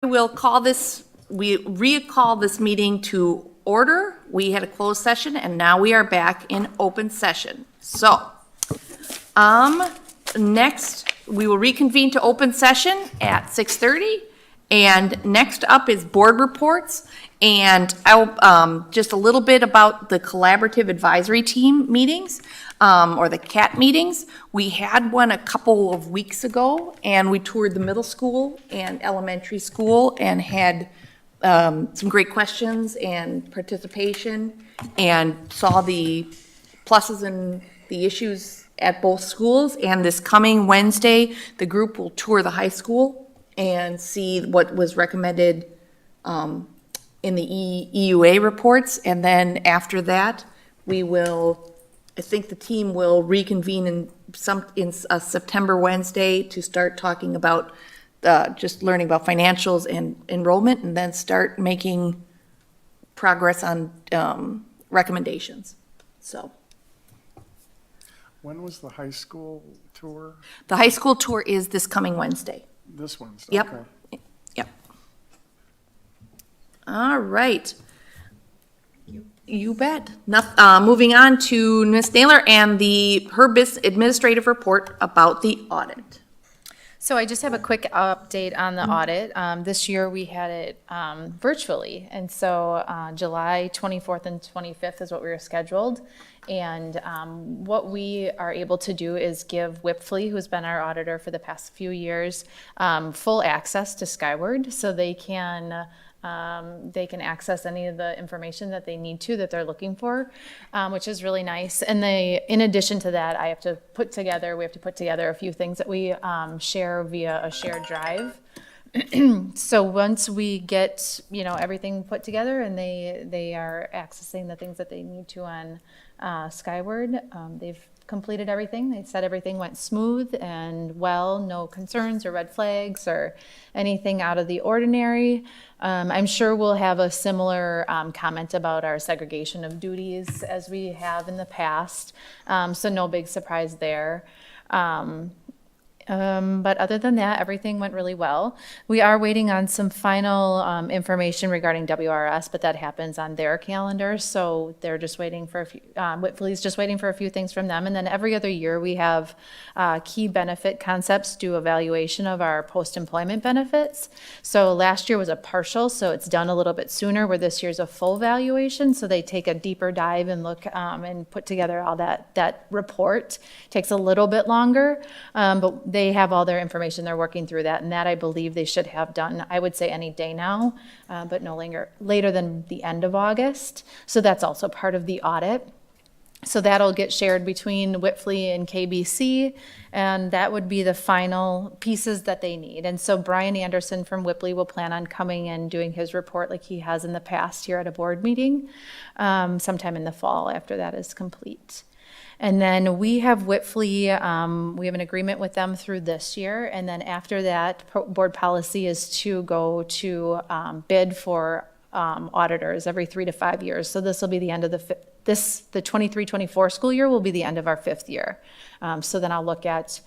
We recall this meeting to order. We had a closed session and now we are back in open session. So, next, we will reconvene to open session at 6:30. And next up is board reports. And just a little bit about the collaborative advisory team meetings, or the CAT meetings. We had one a couple of weeks ago, and we toured the middle school and elementary school and had some great questions and participation, and saw the pluses and the issues at both schools. And this coming Wednesday, the group will tour the high school and see what was recommended in the EUA reports. And then after that, I think the team will reconvene in a September Wednesday to start talking about just learning about financials and enrollment, and then start making progress on recommendations. So When was the high school tour? the high school tour is this coming Wednesday. This one's, Yep. okay. Yep. All right. You bet. Moving on to Ms. Naylor and her administrative report about the audit. So I just have a quick update on the audit. This year we had it virtually, and so July 24th and 25th is what we were scheduled. And what we are able to do is give Wipfli, who's been our auditor for the past few years, full access to Skyward, so they can access any of the information that they need to, that they're looking for, which is really nice. And in addition to that, we have to put together a few things that we share via a shared drive. So once we get, everything put together and they are accessing the things that they need to on Skyward, they've completed everything. They said everything went smooth and well, no concerns or red flags or anything out of the ordinary. I'm sure we'll have a similar comment about our segregation of duties as we have in the past. So no big surprise there. But other than that, everything went really well. We are waiting on some final information regarding WRS, but that happens on their calendar. So they're just waiting for Whitfle's just waiting for a few things from them. And then every other year we have Key Benefit Concepts do evaluation of our post-employment benefits. So last year was a partial, so it's done a little bit sooner, where this year's a full valuation. So they take a deeper dive and look and put together all that report. Takes a little bit longer, but they have all their information. They're working through that, and that I believe they should have done, I would say, any day now, but no later than the end of August. So that's also part of the audit. So that'll get shared between Wipfli and KBC, and that would be the final pieces that they need. And so Brian Anderson from Wipfli will plan on coming and doing his report like he has in the past here at a board meeting sometime in the fall after that is complete. And then we have Wipfli, we have an agreement with them through this year. And then after that, board policy is to go to bid for auditors every 3 to 5 years. So this will be the end of the 23-24 school year will be the end of our 5th year. So then I'll look at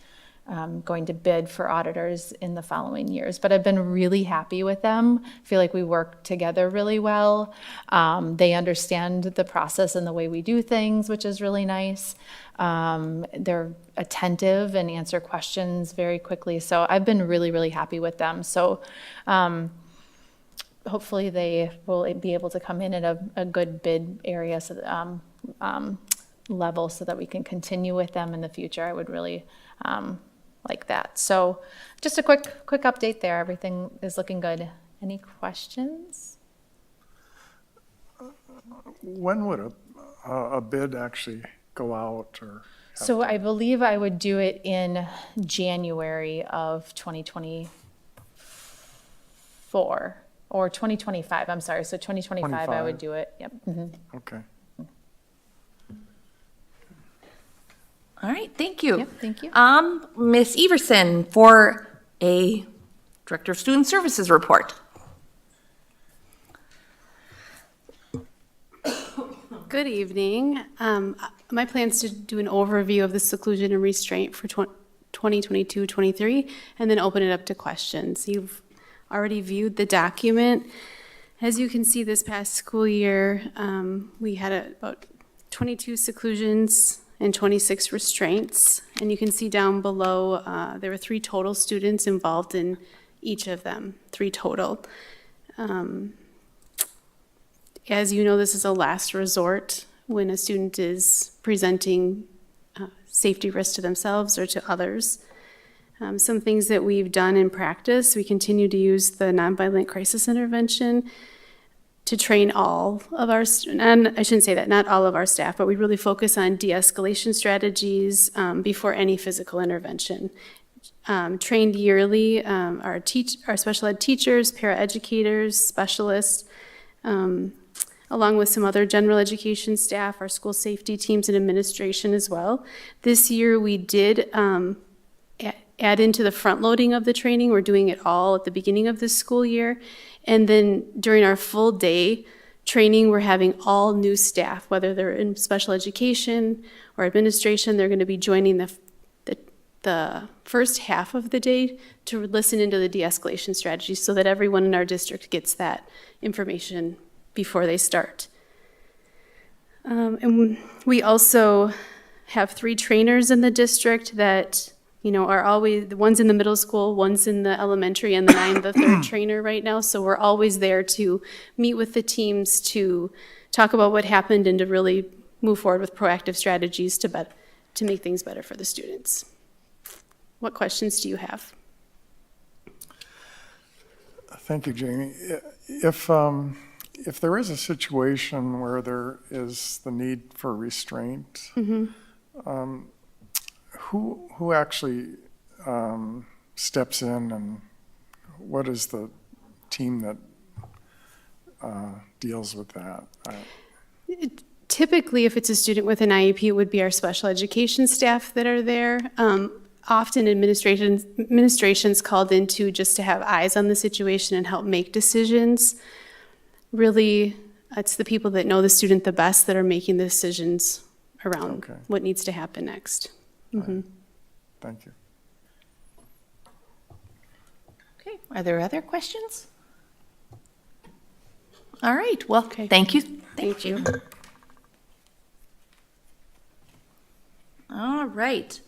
going to bid for auditors in the following years. But I've been really happy with them. I feel like we work together really well. They understand the process and the way we do things, which is really nice. They're attentive and answer questions very quickly. So I've been really, really happy with them. So hopefully they will be able to come in at a good bid area level so that we can continue with them in the future. I would really like that. So just a quick update there. Everything is looking good. Any questions? When would a bid actually go out, or? So I believe I would do it in January of 2024 or 2025. I'm sorry. So 2025 I would do it. Yep. Mm-hmm. Okay. All right, thank you. Yep, thank you. Ms. Everson for a Director of Student Services report. Good evening. My plan is to do an overview of the seclusion and restraint for 2022-23, and then open it up to questions. You've already viewed the document. As you can see, this past school year, we had about 22 seclusions and 26 restraints. And you can see down below, there were 3 total students involved in each of them, 3 total. As you know, this is a last resort when a student is presenting safety risk to themselves or to others. Some things that we've done in practice, we continue to use the nonviolent crisis intervention to train all of our, and I shouldn't say that, not all of our staff, but we really focus on de-escalation strategies before any physical intervention. Trained yearly, our special ed teachers, paraeducators, specialists, along with some other general education staff, our school safety teams and administration as well. This year we did add into the front loading of the training. We're doing it all at the beginning of this school year. And then during our full day training, we're having all new staff, whether they're in special education or administration, they're going to be joining the first half of the day to listen into the de-escalation strategy so that everyone in our district gets that information before they start. And we also have 3 trainers in the district that, you know, are always, the one's in the middle school, one's in the elementary, and then I'm the 3rd trainer right now. So we're always there to meet with the teams to talk about what happened and to really move forward with proactive strategies to make things better for the students. What questions do you have? Thank you, Jamie. If there is a situation where there is the need for restraint, who actually steps in, and what is the team that deals with that? Typically, if it's a student with an IEP, it would be our special education staff that are there. Often administration's called into just to have eyes on the situation and help make decisions. Really, it's the people that know the student the best that are making the decisions around what needs to happen next. Right. Thank you. Okay, are there other questions? All right, well, thank you. Thank you. All right.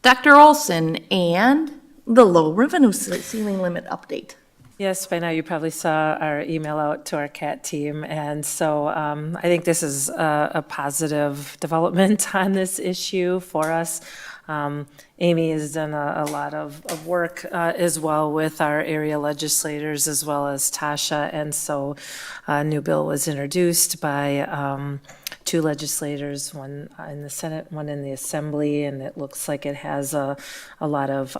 Dr. Olson and the low revenue ceiling limit update. Yes, by now you probably saw our email out to our CAT team, and so I think this is a positive development on this issue for us. Amy has done a lot of work as well with our area legislators as well as Tasha, and so a new bill was introduced by 2 legislators, one in the Senate, one in the Assembly, and it looks like it has a lot of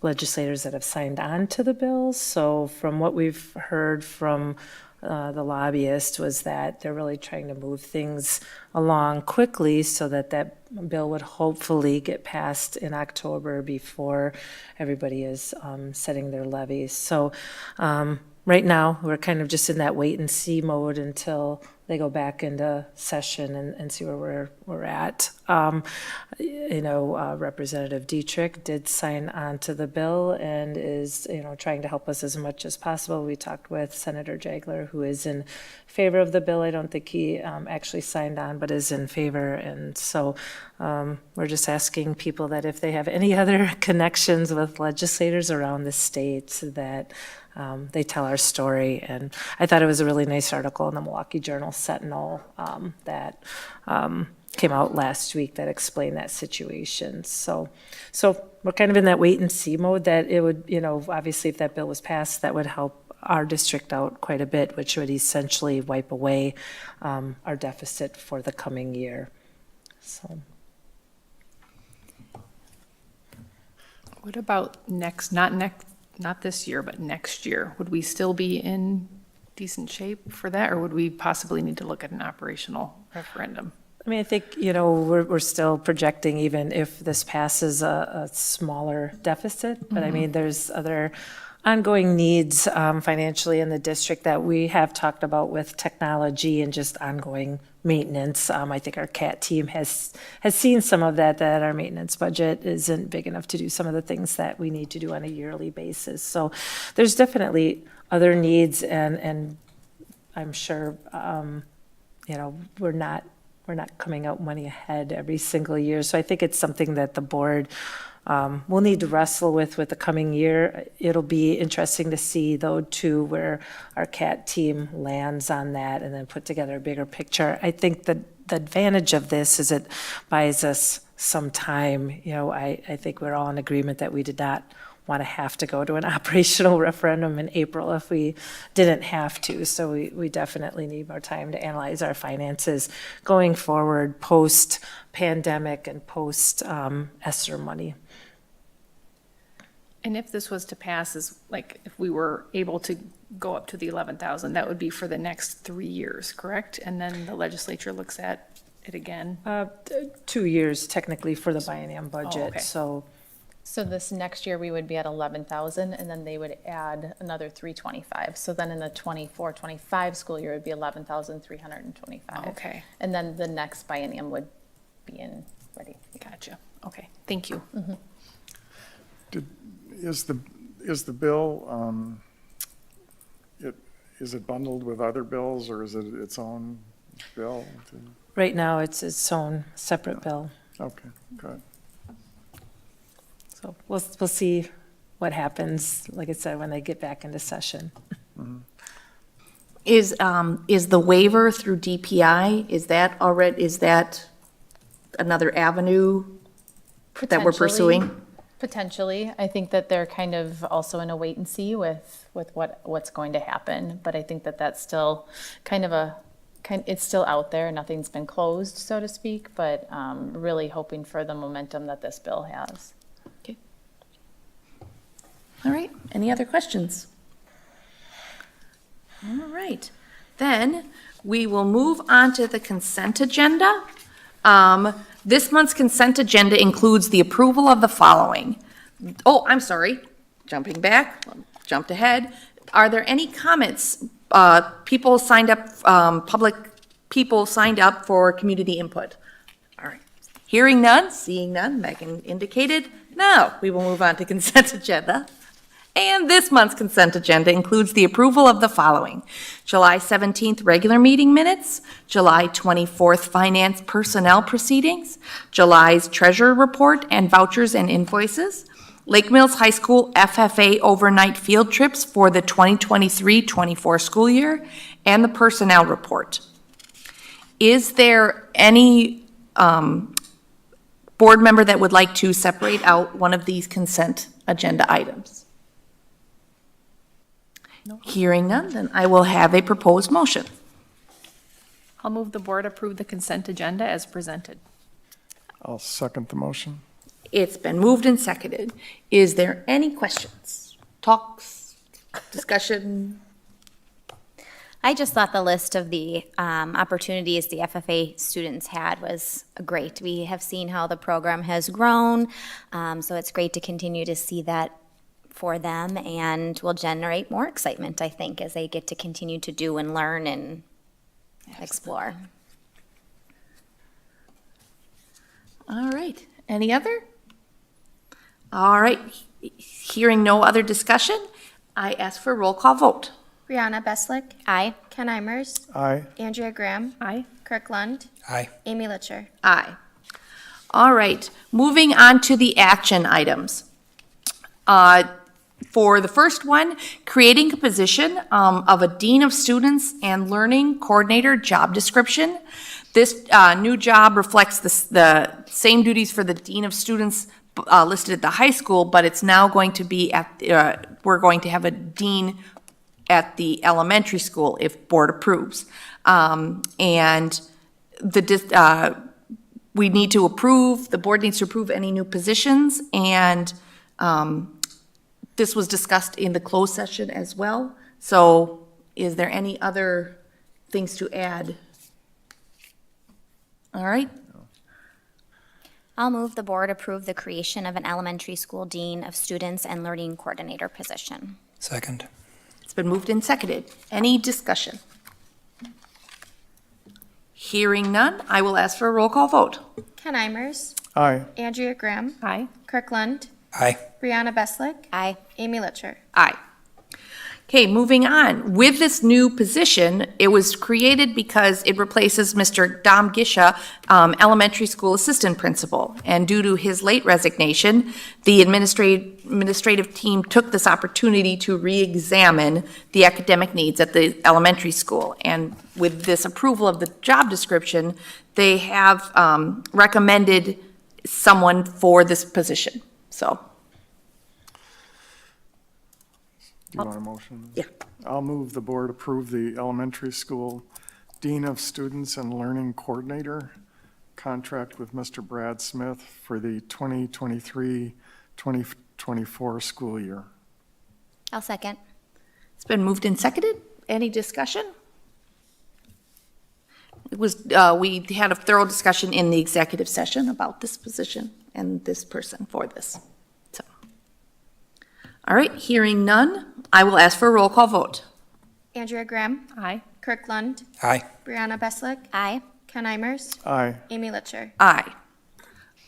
legislators that have signed on to the bill. So from what we've heard from the lobbyist was that they're really trying to move things along quickly so that that bill would hopefully get passed in October before everybody is setting their levies. So right now, we're kind of just in that wait and see mode until they go back into session and see where we're at. Representative Dietrich did sign on to the bill and is, trying to help us as much as possible. We talked with Senator Jagler, who is in favor of the bill. I don't think he actually signed on, but is in favor. And so we're just asking people that if they have any other connections with legislators around the state, that they tell our story. And I thought it was a really nice article in the Milwaukee Journal Sentinel that came out last week that explained that situation. So we're kind of in that wait and see mode that it would, obviously if that bill was passed, that would help our district out quite a bit, which would essentially wipe away our deficit for the coming year. So. What about not this year, but next year? Would we still be in decent shape for that, or would we possibly need to look at an operational referendum? I mean, I think, we're still projecting, even if this passes, a smaller deficit. But I mean, there's other ongoing needs financially in the district that we have talked about with technology and just ongoing maintenance. I think our CAT team has seen some of that our maintenance budget isn't big enough to do some of the things that we need to do on a yearly basis. So there's definitely other needs, and I'm sure, we're not coming out money ahead every single year. So I think it's something that the board we'll need to wrestle with the coming year. It'll be interesting to see, though, too, where our CAT team lands on that and then put together a bigger picture. I think the advantage of this is it buys us some time. I think we're all in agreement that we did not want to have to go to an operational referendum in April if we didn't have to. So we definitely need more time to analyze our finances going forward, post-pandemic and post-ESSER money. And if this was to pass, if we were able to go up to the 11,000, that would be for the next 3 years, correct? And then the legislature looks at it again? 2 years technically for the biennium budget, okay. so. So this next year, we would be at 11,000, and then they would add another 325. So then in the 24-25 school year, it would be 11,325. Okay. And then the next biennium would be ready. Gotcha. Okay, thank you. Is the bill, is it bundled with other bills, or is it its own bill? Right now, it's its own separate bill. Okay, good. So we'll see what happens, like I said, when they get back into session. Is the waiver through DPI, is that another avenue that we're pursuing? Potentially. I think that they're kind of also in a wait and see with what's going to happen. But I think that that's still it's still out there. Nothing's been closed, so to speak, but really hoping for the momentum that this bill has. Okay. All right, any other questions? All right, then we will move on to the consent agenda. This month's consent agenda includes the approval of the following. Oh, I'm sorry, jumped ahead. Are there any comments? People signed up, public people signed up for community input. All right, hearing none, seeing none, Megan indicated, no, we will move on to consent agenda. And this month's consent agenda includes the approval of the following: July 17th regular meeting minutes, July 24th finance personnel proceedings, July's treasurer report and vouchers and invoices, Lake Mills High School FFA overnight field trips for the 2023-24 school year, and the personnel report. Is there any board member that would like to separate out one of these consent agenda items? Hearing none, then I will have a proposed motion. I'll move the board approve the consent agenda as presented. I'll second the motion. It's been moved and seconded. Is there any questions, talks, discussion? I just thought the list of the opportunities the FFA students had was great. We have seen how the program has grown, so it's great to continue to see that for them, and will generate more excitement, I think, as they get to continue to do and learn and explore. All right, any other? All right, hearing no other discussion, I ask for a roll call vote. Brianna Beslick. Aye. Ken Imers. Aye. Andrea Graham. Aye. Kirk Lund. Aye. Amy Litcher. Aye. All right, moving on to the action items. For the first one, creating a position of a Dean of Students and Learning Coordinator job description. This new job reflects the same duties for the Dean of Students listed at the high school, but it's now going to be we're going to have a dean at the elementary school if board approves. And we need to approve, the board needs to approve any new positions, and this was discussed in the closed session as well. So is there any other things to add? All right. I'll move the board approve the creation of an elementary school dean of students and learning coordinator position. Second. It's been moved and seconded. Any discussion? Hearing none, I will ask for a roll call vote. Ken Imers, Aye. Andrea Graham, Aye. Kirk Lund, Aye. Brianna Beslick, Aye. Amy Litcher. Aye. Okay, moving on. With this new position, it was created because it replaces Mr. Dom Gisha, elementary school assistant principal. And due to his late resignation, the administrative team took this opportunity to re-examine the academic needs at the elementary school. And with this approval of the job description, they have recommended someone for this position. So, Do you want a motion? yeah. I'll move the board approve the elementary school Dean of Students and Learning Coordinator contract with Mr. Brad Smith for the 2023-2024 school year. I'll second. It's been moved and seconded. Any discussion? It was, we had a thorough discussion in the executive session about this position and this person for this. So, all right, hearing none, I will ask for a roll call vote. Andrea Graham, Aye. Kirk Lund, Aye. Brianna Beslick, Aye. Ken Imers, Aye. Amy Litcher. Aye.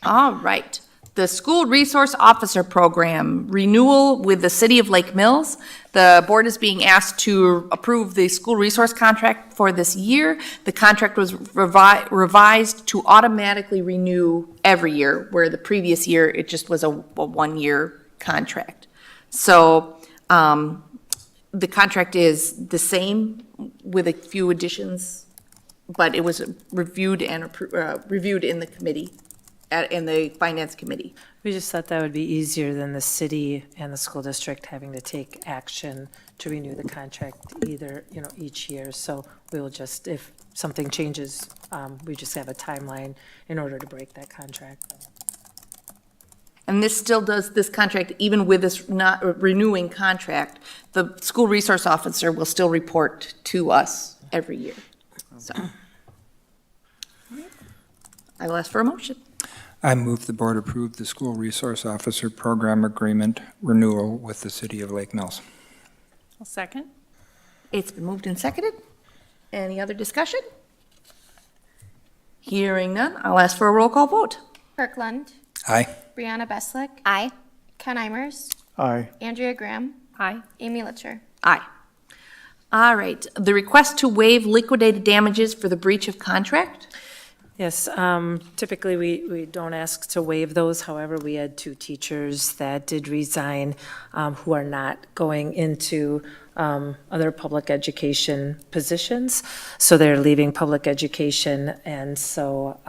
All right. The School Resource Officer Program renewal with the City of Lake Mills. The board is being asked to approve the school resource contract for this year. The contract was revised to automatically renew every year, where the previous year, it just was a one-year contract. So the contract is the same with a few additions, but it was reviewed and reviewed in the committee, in the finance committee. We just thought that would be easier than the city and the school district having to take action to renew the contract either, each year. So we will just, if something changes, we just have a timeline in order to break that contract. And this still does, this contract, even with this not renewing contract, the school resource officer will still report to us every year. So I will ask for a motion. I move the board approve the school resource officer program agreement renewal with the city of Lake Mills. I'll second. It's been moved and seconded. Any other discussion? Hearing none, I'll ask for a roll call vote. Kirk Lund, Aye. Brianna Beslick, Aye. Ken Imers, Aye. Andrea Graham, Aye. Amy Litcher. Aye. All right, the request to waive liquidated damages for the breach of contract? Yes, typically, we don't ask to waive those. However, we had 2 teachers that did resign who are not going into other public education positions. So they're leaving public education, and so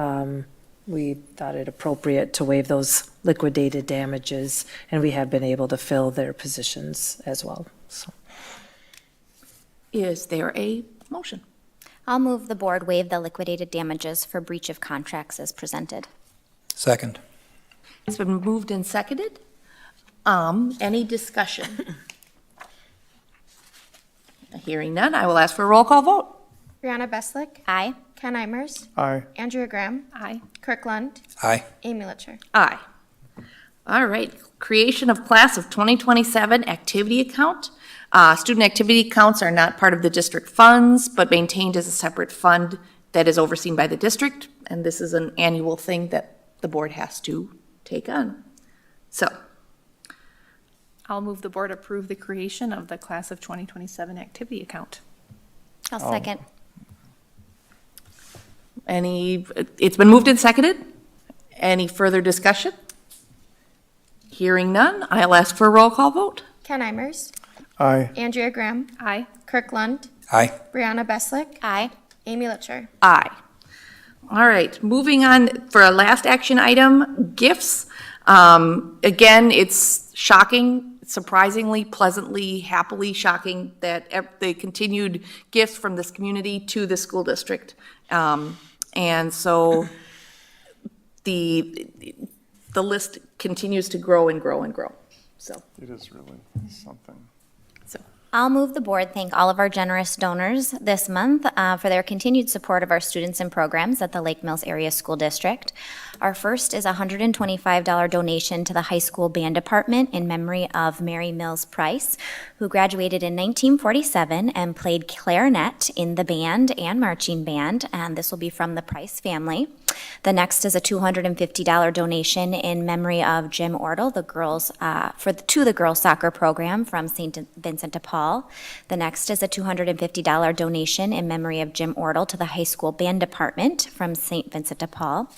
we thought it appropriate to waive those liquidated damages, and we have been able to fill their positions as well. So. Is there a motion? I'll move the board waive the liquidated damages for breach of contracts as presented. Second. It's been moved and seconded. Any discussion? Hearing none, I will ask for a roll call vote. Brianna Beslick, Aye. Ken Imers, Aye. Andrea Graham, Aye. Kirk Lund, Aye. Amy Litcher. Aye. All right, creation of class of 2027 activity account. Student activity accounts are not part of the district funds, but maintained as a separate fund that is overseen by the district, and this is an annual thing that the board has to take on. So, I'll move the board approve the creation of the class of 2027 activity account. I'll second. it's been moved and seconded. Any further discussion? Hearing none, I'll ask for a roll call vote. Ken Imers, Aye. Andrea Graham, Aye. Kirk Lund, Aye. Brianna Beslick, Aye. Amy Litcher. Aye. All right, moving on for our last action item, gifts. Again, it's shocking, surprisingly, pleasantly, happily shocking that the continued gifts from this community to the school district. And so the list continues to grow and grow and grow. So, It is really something. so, I'll move the board thank all of our generous donors this month for their continued support of our students and programs at the Lake Mills Area School District. Our first is a $125 donation to the high school band department in memory of Mary Mills Price, who graduated in 1947 and played clarinet in the band and marching band, and this will be from the Price family. The next is a $250 donation in memory of Jim Ortle, to the girls soccer program from St. Vincent de Paul. The next is a $250 donation in memory of Jim Ortle to the high school band department from St. Vincent de Paul.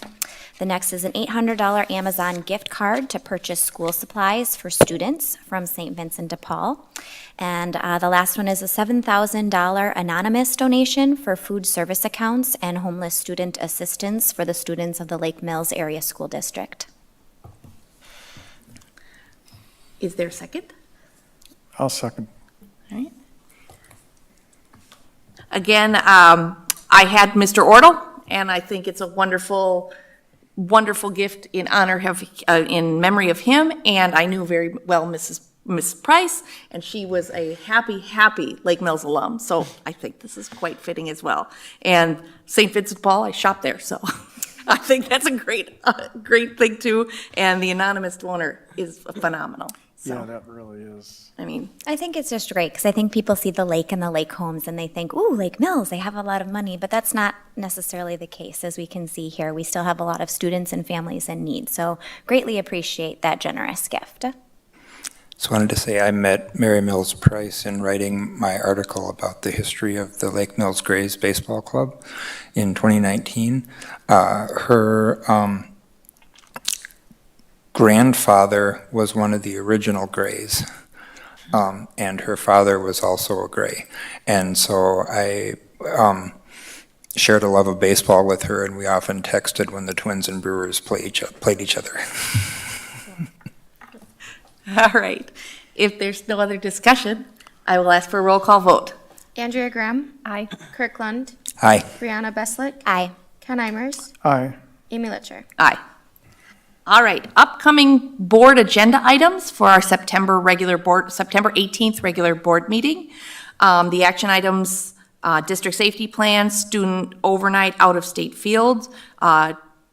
The next is an $800 Amazon gift card to purchase school supplies for students from St. Vincent de Paul. And the last one is a $7,000 anonymous donation for food service accounts and homeless student assistance for the students of the Lake Mills Area School District. Is there a second? I'll second. All right. Again, I had Mr. Ortle, and I think it's a wonderful gift in in memory of him, and I knew very well Miss Price, and she was a happy Lake Mills alum, so I think this is quite fitting as well. And St. Vincent de Paul, I shop there, so I think that's a great thing too, and the anonymous donor is phenomenal. Yeah, So, that really is. I mean, I think it's just great because I think people see the lake and the lake homes and they think, ooh, Lake Mills, they have a lot of money, but that's not necessarily the case. As we can see here, we still have a lot of students and families in need. So greatly appreciate that generous gift. So I wanted to say I met Mary Mills Price in writing my article about the history of the Lake Mills Grays Baseball Club in 2019. Her grandfather was one of the original Grays, and her father was also a Gray. And so I shared a love of baseball with her, and we often texted when the Twins and Brewers played each other. all right. If there's no other discussion, I will ask for a roll call vote. Andrea Graham. Aye. Kirk Lund. Aye. Brianna Beslick. Aye. Ken Imers. Aye. Amy Litcher. Aye. All right, upcoming board agenda items for our September 18th regular board meeting. The action items, district safety plan, student overnight out-of-state fields,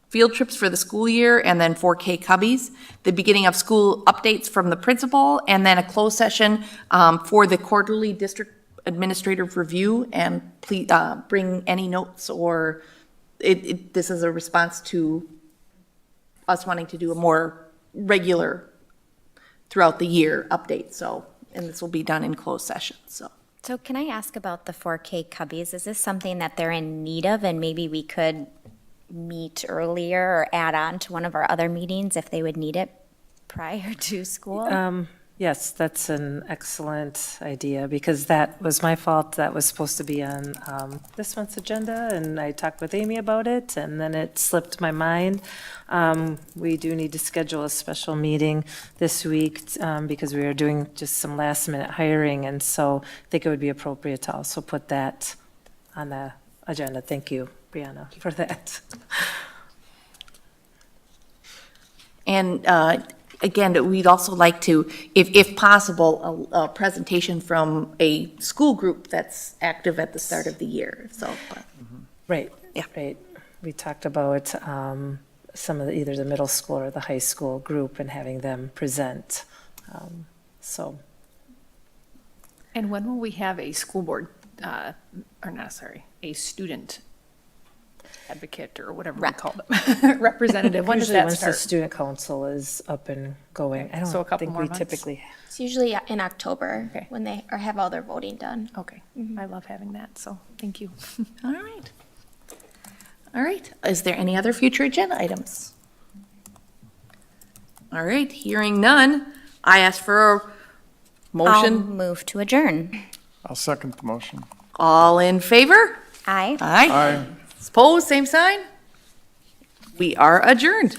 field trips for the school year, and then 4K Cubbies, the beginning of school updates from the principal, and then a closed session for the quarterly district administrative review, and please bring any notes or this is a response to us wanting to do a more regular throughout the year update, so, and this will be done in closed session, so. So can I ask about the 4K Cubbies? Is this something that they're in need of and maybe we could meet earlier or add on to one of our other meetings if they would need it prior to school? Yes, that's an excellent idea, because that was my fault. That was supposed to be on this month's agenda, and I talked with Amy about it, and then it slipped my mind. We do need to schedule a special meeting this week because we are doing just some last-minute hiring, and so I think it would be appropriate to also put that on the agenda. Thank you, Brianna, for that. And again, we'd also like to, if possible, a presentation from a school group that's active at the start of the year, so. But, Right. Yeah. Right. We talked about some of either the middle school or the high school group and having them present. So And when will we have a school board, a student advocate or whatever we call them, representative? When does usually that once the start? student council is up and going, I So a don't couple think more we months? typically. It's usually in October Okay. when they have all their voting done. Okay, I love having that, so thank you. all right. All right, is there any other future agenda items? All right, hearing none, I ask for a I'll motion. move to adjourn. I'll second the motion. All in favor? Aye. Aye. Aye. Opposed, same sign? We are adjourned.